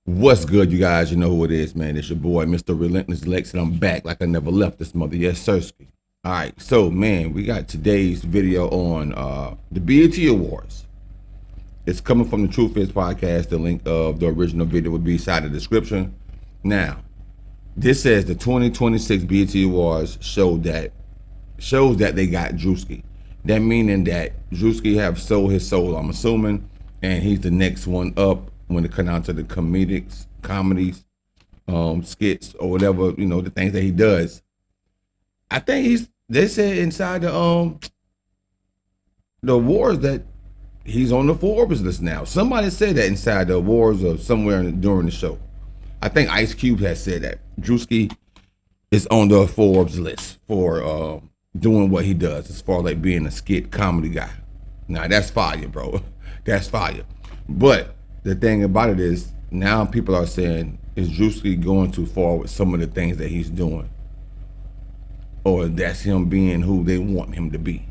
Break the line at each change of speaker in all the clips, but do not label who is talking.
What's good, you guys? You know who it is, man. It's your boy, Mr. Relentless Lex, and I'm back like I never left this mother. Yes, Sirski. All right, so, man, we got today's video on the BET Awards. It's coming from the Truth Is podcast. The link of the original video will be inside the description. Now, this says the 2026 BET Awards shows that they got Druski. That meaning that Druski have sold his soul, I'm assuming, and he's the next one up when it comes down to the comedies, skits, or whatever, you know, the things that he does. I think they said inside the awards that he's on the Forbes list now. Somebody said that inside the awards or somewhere during the show. I think Ice Cube has said that Druski is on the Forbes list for doing what he does as far as like being a skit comedy guy. Now that's fire, bro. That's fire. But the thing about it is now people are saying, is Druski going too far with some of the things that he's doing? Or that's him being who they want him to be?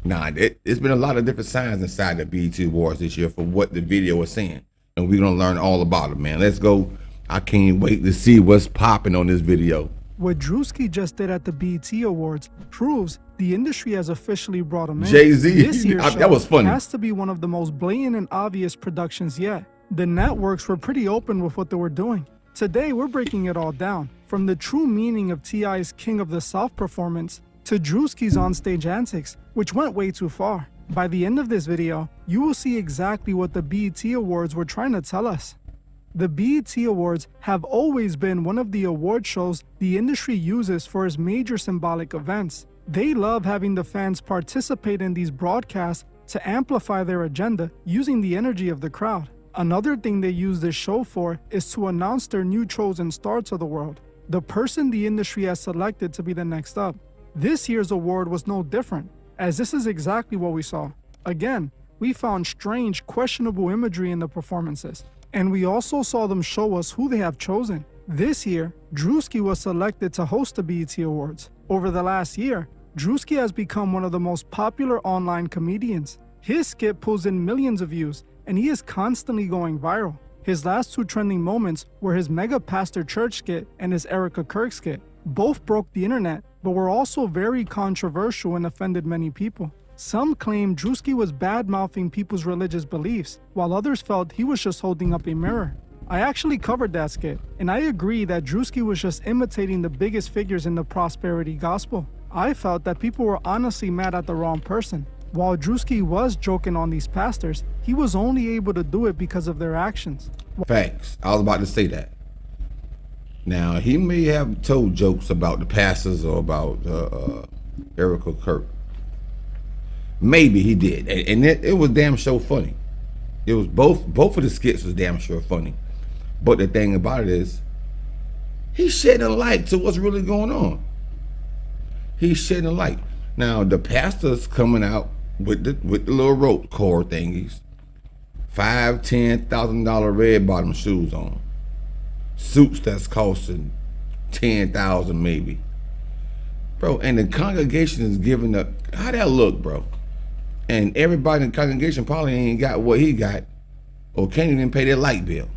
Nah, it's been a lot of different signs inside the BET Awards this year for what the video is saying. And we're going to learn all about it, man. Let's go. I can't wait to see what's popping on this video.
What Druski just did at the BET Awards proves the industry has officially brought him in.
Jay-Z,
This year's
that was funny.
Has to be one of the most blatant and obvious productions yet. The networks were pretty open with what they were doing. Today, we're breaking it all down, from the true meaning of T.I.'s King of the South performance to Druski's onstage antics, which went way too far. By the end of this video, you will see exactly what the BET Awards were trying to tell us. The BET Awards have always been one of the award shows the industry uses for its major symbolic events. They love having the fans participate in these broadcasts to amplify their agenda using the energy of the crowd. Another thing they use this show for is to announce their new chosen star to the world, the person the industry has selected to be the next up. This year's award was no different, as this is exactly what we saw. Again, we found strange, questionable imagery in the performances. And we also saw them show us who they have chosen. This year, Druski was selected to host the BET Awards. Over the last year, Druski has become one of the most popular online comedians. His skit pulls in millions of views, and he is constantly going viral. His last two trending moments were his Mega Pastor Church skit and his Erica Kirk skit. Both broke the internet, but were also very controversial and offended many people. Some claim Druski was bad-mouthing people's religious beliefs, while others felt he was just holding up a mirror. I actually covered that skit, and I agree that Druski was just imitating the biggest figures in the prosperity gospel. I felt that people were honestly mad at the wrong person. While Druski was joking on these pastors, he was only able to do it because of their actions.
Facts. I was about to say that. Now, he may have told jokes about the pastors or about Erica Kirk. Maybe he did, and it was damn sure funny. It was both of the skits was damn sure funny. But the thing about it is, he's shedding light to what's really going on. He's shedding light. Now the pastor's coming out with the little rope cord thingies, $5,000-$10,000 red bottom shoes on, suits that's costing $10,000 maybe, bro. And the congregation is giving up. How that look, bro? And everybody in the congregation probably ain't got what he got or can't even pay their light bill.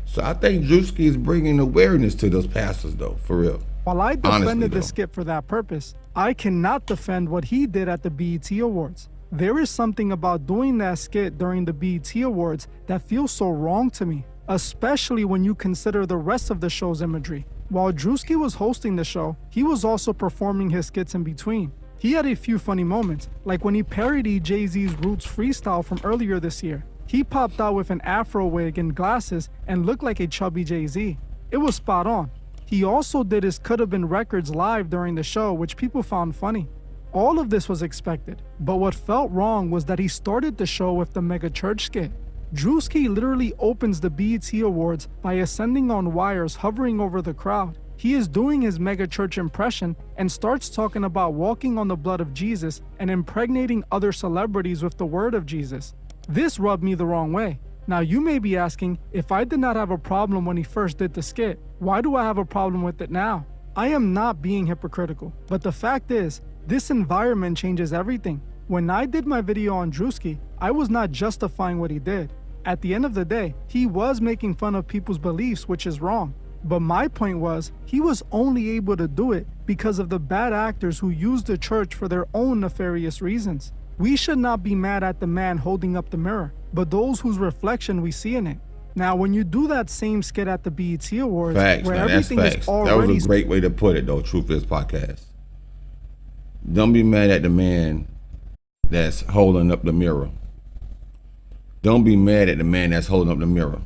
So I think Druski is bringing awareness to those pastors, though, for real.
While I defended the skit for that purpose, I cannot defend what he did at the BET Awards. There is something about doing that skit during the BET Awards that feels so wrong to me, especially when you consider the rest of the show's imagery. While Druski was hosting the show, he was also performing his skits in between. He had a few funny moments, like when he parodied Jay-Z's Roots freestyle from earlier this year. He popped out with an afro wig and glasses and looked like a chubby Jay-Z. It was spot on. He also did his Could Have Been Records live during the show, which people found funny. All of this was expected, but what felt wrong was that he started the show with the Mega Church skit. Druski literally opens the BET Awards by ascending on wires hovering over the crowd. He is doing his Mega Church impression and starts talking about walking on the blood of Jesus and impregnating other celebrities with the word of Jesus. This rubbed me the wrong way. Now you may be asking, if I did not have a problem when he first did the skit, why do I have a problem with it now? I am not being hypocritical, but the fact is, this environment changes everything. When I did my video on Druski, I was not justifying what he did. At the end of the day, he was making fun of people's beliefs, which is wrong. But my point was, he was only able to do it because of the bad actors who used the church for their own nefarious reasons. We should not be mad at the man holding up the mirror, but those whose reflection we see in it. Now, when you do that same skit at the BET Awards,
Facts,
where
man,
everything
that's
is
facts.
already...
That was a great way to put it, though, Truth Is Podcast. Don't be mad at the man that's holding up the mirror. Don't be mad at the man that's holding up the mirror.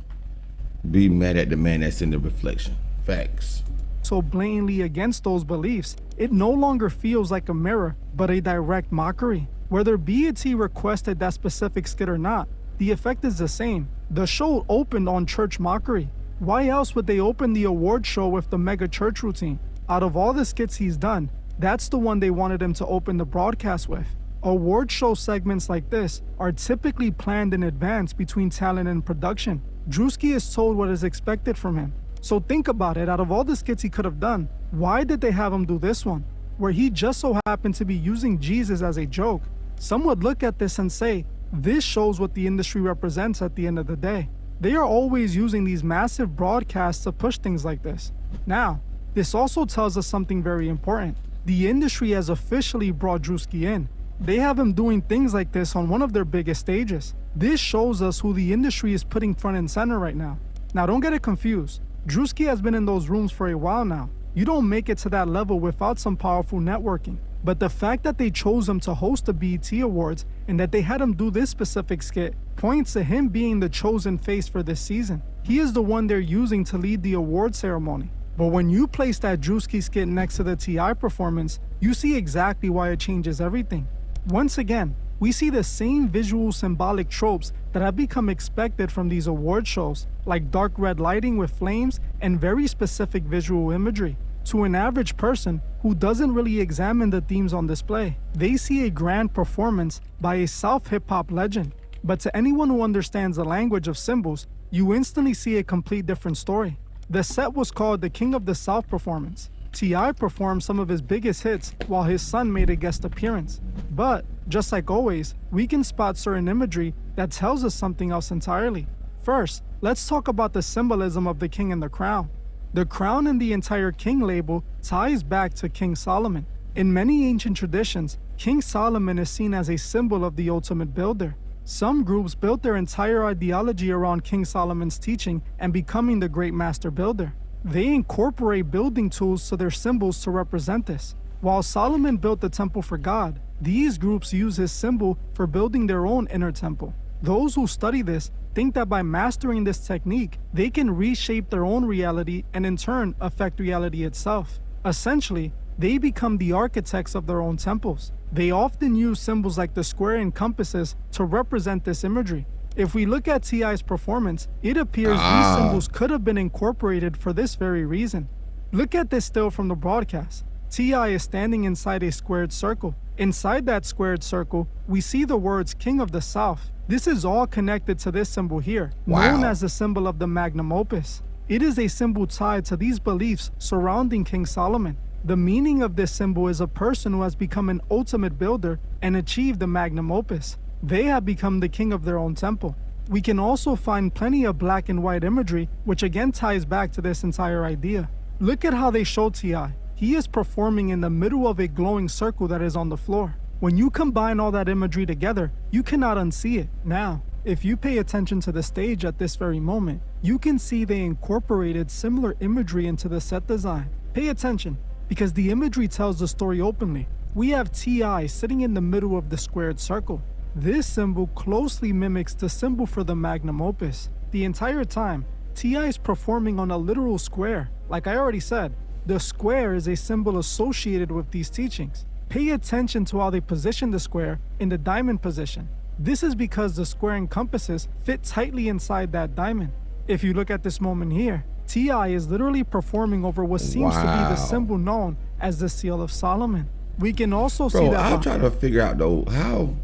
Be mad at the man that's in the reflection. Facts.
so blatantly against those beliefs, it no longer feels like a mirror, but a direct mockery. Whether BET requested that specific skit or not, the effect is the same. The show opened on church mockery. Why else would they open the award show with the mega church routine? Out of all the skits he's done, that's the one they wanted him to open the broadcast with. Award show segments like this are typically planned in advance between talent and production. Druski is told what is expected from him. So think about it, out of all the skits he could have done, why did they have him do this one, where he just so happened to be using Jesus as a joke? Some would look at this and say, this shows what the industry represents at the end of the day. They are always using these massive broadcasts to push things like this. Now, this also tells us something very important. The industry has officially brought Druski in. They have him doing things like this on one of their biggest stages. This shows us who the industry is putting front and center right now. Now, don't get it confused. Druski has been in those rooms for a while now. You don't make it to that level without some powerful networking. But the fact that they chose him to host the BET Awards and that they had him do this specific skit points to him being the chosen face for this season. He is the one they're using to lead the award ceremony. But when you place that Druski skit next to the T.I. performance, you see exactly why it changes everything. Once again, we see the same visual symbolic tropes that have become expected from these award shows, like dark red lighting with flames and very specific visual imagery. To an average person who doesn't really examine the themes on display, they see a grand performance by a South hip-hop legend. But to anyone who understands the language of symbols, you instantly see a complete different story. The set was called the King of the South performance. T.I. performed some of his biggest hits while his son made a guest appearance. But, just like always, we can spot certain imagery that tells us something else entirely. First, let's talk about the symbolism of the king and the crown. The crown and the entire king label ties back to King Solomon. In many ancient traditions, King Solomon is seen as a symbol of the ultimate builder. Some groups built their entire ideology around King Solomon's teaching and becoming the great master builder. They incorporate building tools to their symbols to represent this. While Solomon built the temple for God, these groups use his symbol for building their own inner temple. Those who study this think that by mastering this technique, they can reshape their own reality and in turn affect reality itself. Essentially, they become the architects of their own temples. They often use symbols like the square and compasses to represent this imagery. If we look at T.I.'s performance, it appears these symbols could have been incorporated for this very reason. Look at this still from the broadcast. T.I. is standing inside a squared circle. Inside that squared circle, we see the words King of the South. This is all connected to this symbol here, known as the symbol of the magnum opus. It is a symbol tied to these beliefs surrounding King Solomon. The meaning of this symbol is a person who has become an ultimate builder and achieved the magnum opus. They have become the king of their own temple. We can also find plenty of black and white imagery, which again ties back to this entire idea. Look at how they show T.I. He is performing in the middle of a glowing circle that is on the floor. When you combine all that imagery together, you cannot unsee it. Now, if you pay attention to the stage at this very moment, you can see they incorporated similar imagery into the set design. Pay attention, because the imagery tells the story openly. We have T.I. sitting in the middle of the squared circle. This symbol closely mimics the symbol for the magnum opus. The entire time, T.I. is performing on a literal square. Like I already said, the square is a symbol associated with these teachings. Pay attention to how they position the square in the diamond position. This is because the square and compasses fit tightly inside that diamond. If you look at this moment here, T.I. is literally performing over what seems to be the symbol known as the Seal of Solomon. We can also see that...
I'm trying to figure out though, how...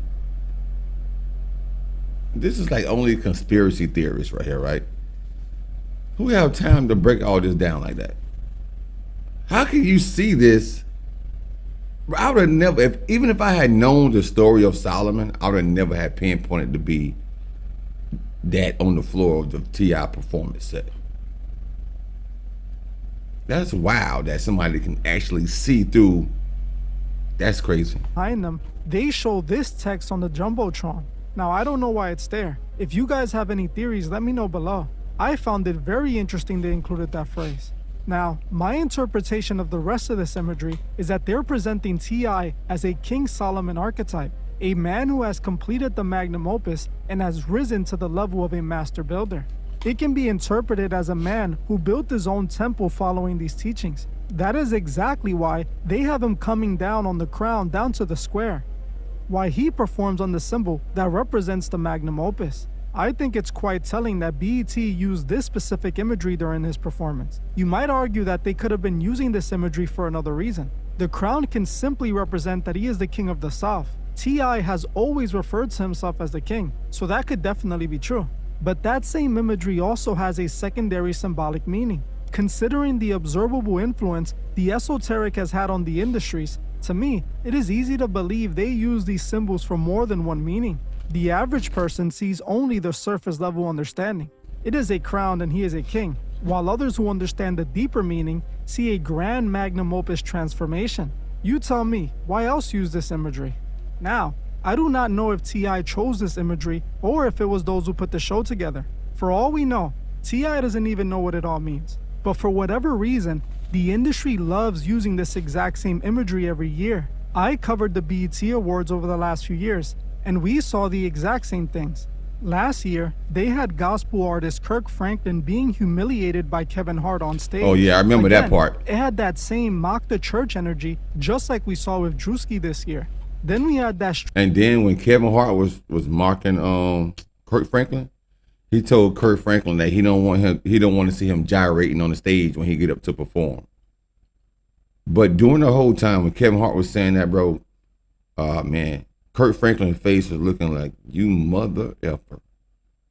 This is like only conspiracy theorists right here, right? Who have time to break all this down like that? How can you see this? I would have never, even if I had known the story of Solomon, I would have never had pinpointed to be that on the floor of the T.I. performance set. That's wild that somebody can actually see through. That's crazy.
Behind them, they show this text on the Jumbotron. Now, I don't know why it's there. If you guys have any theories, let me know below. I found it very interesting they included that phrase. Now, my interpretation of the rest of this imagery is that they're presenting T.I. as a King Solomon archetype, a man who has completed the magnum opus and has risen to the level of a master builder. It can be interpreted as a man who built his own temple following these teachings. That is exactly why they have him coming down on the crown down to the square, why he performs on the symbol that represents the magnum opus. I think it's quite telling that BET used this specific imagery during his performance. You might argue that they could have been using this imagery for another reason. The crown can simply represent that he is the king of the South. T.I. has always referred to himself as the king, so that could definitely be true. But that same imagery also has a secondary symbolic meaning. Considering the observable influence the esoteric has had on the industries, to me, it is easy to believe they use these symbols for more than one meaning. The average person sees only the surface level understanding. It is a crown and he is a king, while others who understand the deeper meaning see a grand magnum opus transformation. You tell me, why else use this imagery? Now, I do not know if T.I. chose this imagery or if it was those who put the show together. For all we know, T.I. doesn't even know what it all means. But for whatever reason, the industry loves using this exact same imagery every year. I covered the BET Awards over the last few years, and we saw the exact same things. Last year, they had gospel artist Kirk Franklin being humiliated by Kevin Hart on stage.
Oh yeah, I remember that part.
It had that same mock the church energy, just like we saw with Druski this year. Then we had that.
And then when Kevin Hart was mocking Kirk Franklin, he told Kirk Franklin that he don't want to see him gyrating on the stage when he get up to perform. But during the whole time when Kevin Hart was saying that, bro, man, Kirk Franklin's face was looking like, you mother effer.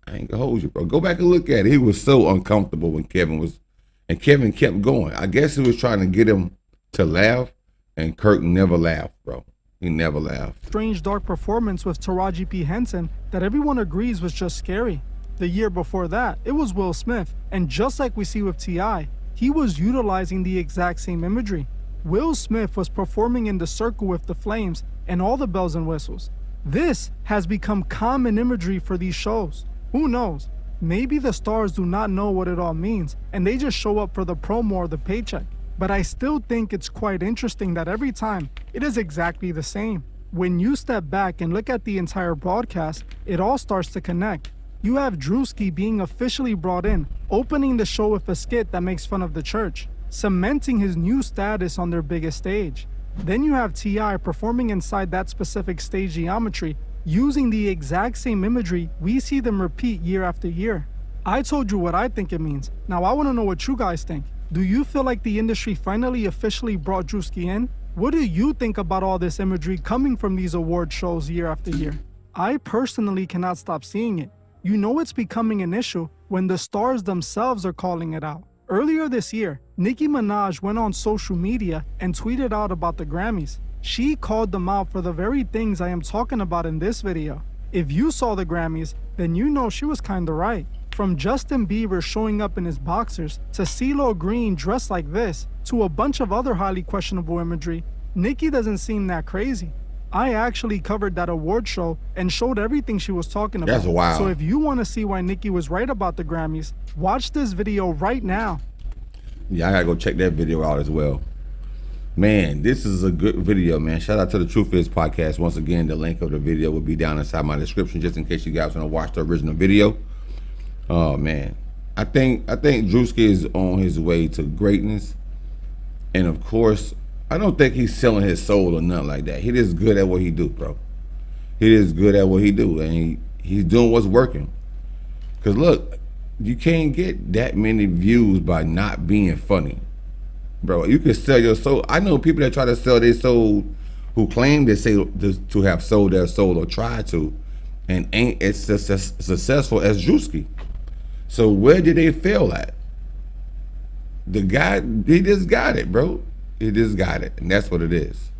I ain't gonna hold you, bro. Go back and look at it. He was so uncomfortable when Kevin kept going. I guess he was trying to get him to laugh, and Kirk never laughed, bro. He never laughed.
Strange dark performance with Taraji P. Henson that everyone agrees was just scary. The year before that, it was Will Smith, and just like we see with T.I., he was utilizing the exact same imagery. Will Smith was performing in the circle with the flames and all the bells and whistles. This has become common imagery for these shows. Who knows? Maybe the stars do not know what it all means, and they just show up for the promo or the paycheck. But I still think it's quite interesting that every time, it is exactly the same. When you step back and look at the entire broadcast, it all starts to connect. You have Druski being officially brought in, opening the show with a skit that makes fun of the church, cementing his new status on their biggest stage. Then you have T.I. performing inside that specific stage geometry, using the exact same imagery we see them repeat year after year. I told you what I think it means. Now I want to know what you guys think. Do you feel like the industry finally officially brought Druski in? What do you think about all this imagery coming from these award shows year after year? I personally cannot stop seeing it. You know it's becoming an issue when the stars themselves are calling it out. Earlier this year, Nicki Minaj went on social media and tweeted out about the Grammys. She called them out for the very things I am talking about in this video. If you saw the Grammys, then you know she was kinda right. From Justin Bieber showing up in his boxers, to CeeLo Green dressed like this, to a bunch of other highly questionable imagery, Nicki doesn't seem that crazy. I actually covered that award show and showed everything she was talking about.
That's wild.
So if you want to see why Nicki was right about the Grammys, watch this video right now.
Yeah, I gotta go check that video out as well. Man, this is a good video, man. Shout out to the Truth Is podcast. Once again, the link of the video will be down inside my description, just in case you guys want to watch the original video. Oh man, I think Druski is on his way to greatness, and of course, I don't think he's selling his soul or nothing like that. He is good at what he do, bro. He is good at what he do, and he's doing what's working. Cause look, you can't get that many views by not being funny, bro. You can sell your soul. I know people that try to sell their soul, who claim they say to have sold their soul or try to, and ain't as successful as Druski. So where did they fail at? The guy, he just got it, bro. He just got it, and that's what it is.